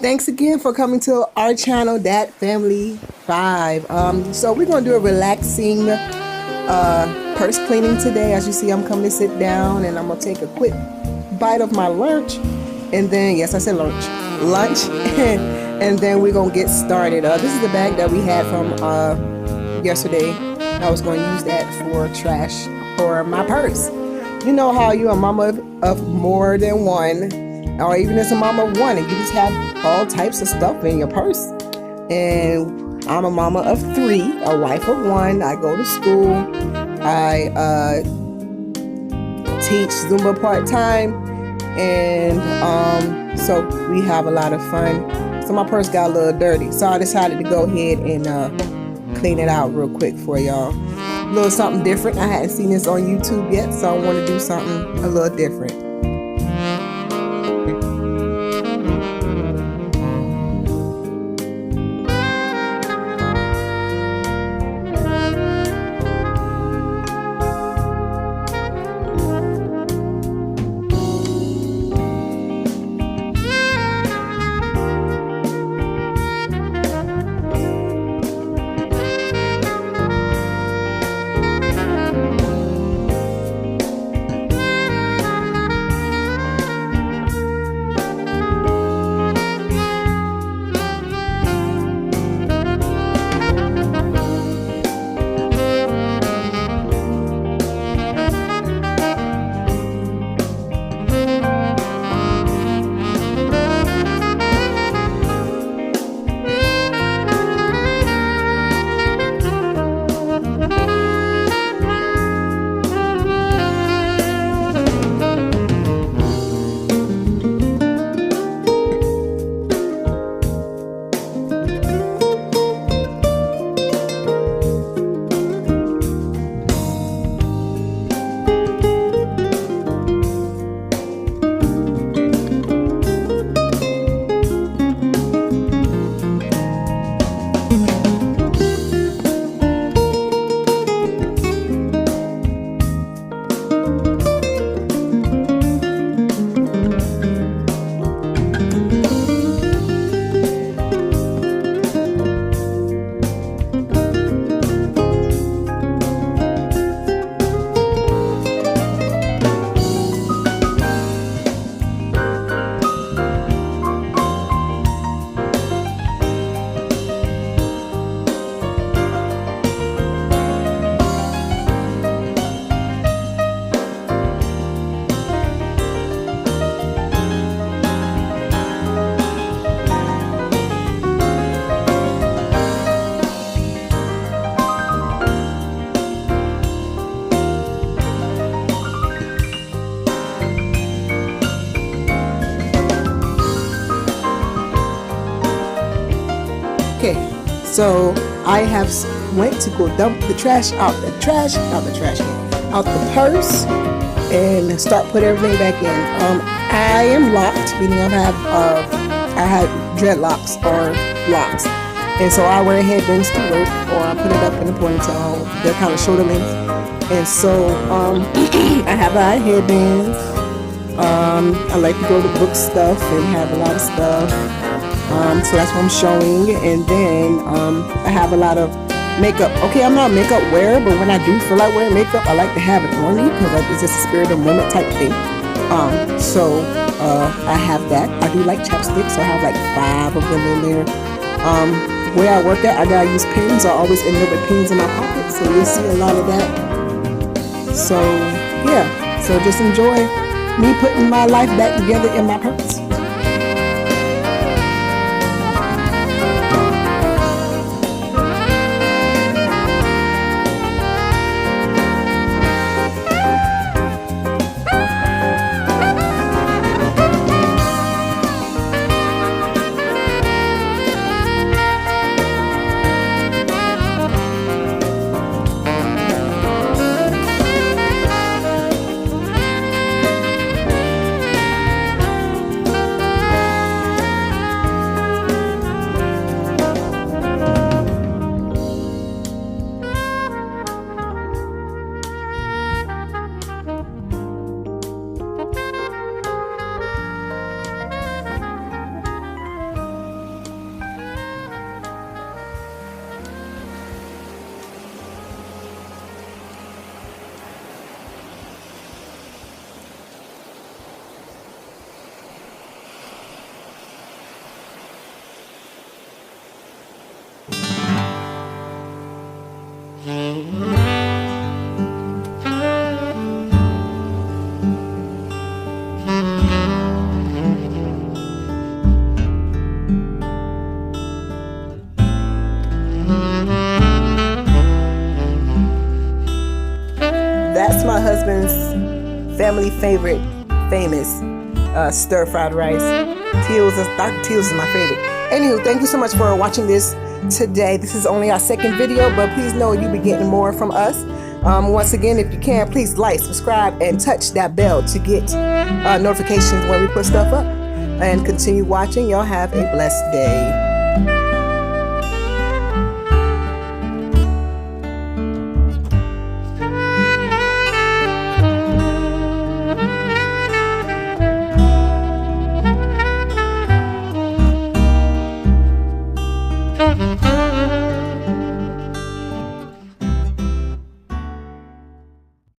thanks again for coming to our channel, DAT Family 5. So we're going to do a relaxing purse cleaning today. As you see, I'm coming to sit down and I'm going to take a quick bite of my lunch. And then, yes, I said lunch. And then we're going to get started. This is the bag that we had from yesterday. I was going to use that for trash for my purse. You know how you're a mama of more than one, or even as a mama of one, and you just have all types of stuff in your purse. And I'm a mama of 3, a wife of 1. I go to school. I teach Zumba part-time, and so we have a lot of fun. So my purse got a little dirty, so I decided to go ahead and clean it out real quick for y'all. A little something different. I hadn't seen this on YouTube yet, so I want to do something a little different. Okay, so I have went to go dump the trash out the purse, and start put everything back in. I am locked, meaning I have dreadlocks or locks, and so I wear headbands to work, or I put it up in a ponytail. They're kind of shoulder length, and so I have a headbands. I like to go to book stuff and have a lot of stuff. So that's what I'm showing. And then I have a lot of makeup. Okay, I'm not a makeup wearer, but when I do feel like wearing makeup, I like to have it on me because it's just a spirit of the moment type thing. So I have that. I do like chapsticks, so I have like 5 of them in there. Where I work at, I gotta use pens. I always end up with pens in my pocket, so you'll see a lot of that. So yeah, so just enjoy me putting my life back together in my purse. That's my husband's family favorite, famous stir-fried rice. Dr. Teal's is my favorite. Anywho, thank you so much for watching this today. This is only our second video, but please know you'll be getting more from us. Once again, if you can, please like, subscribe, and touch that bell to get notifications when we put stuff up. And continue watching. Y'all have a blessed day.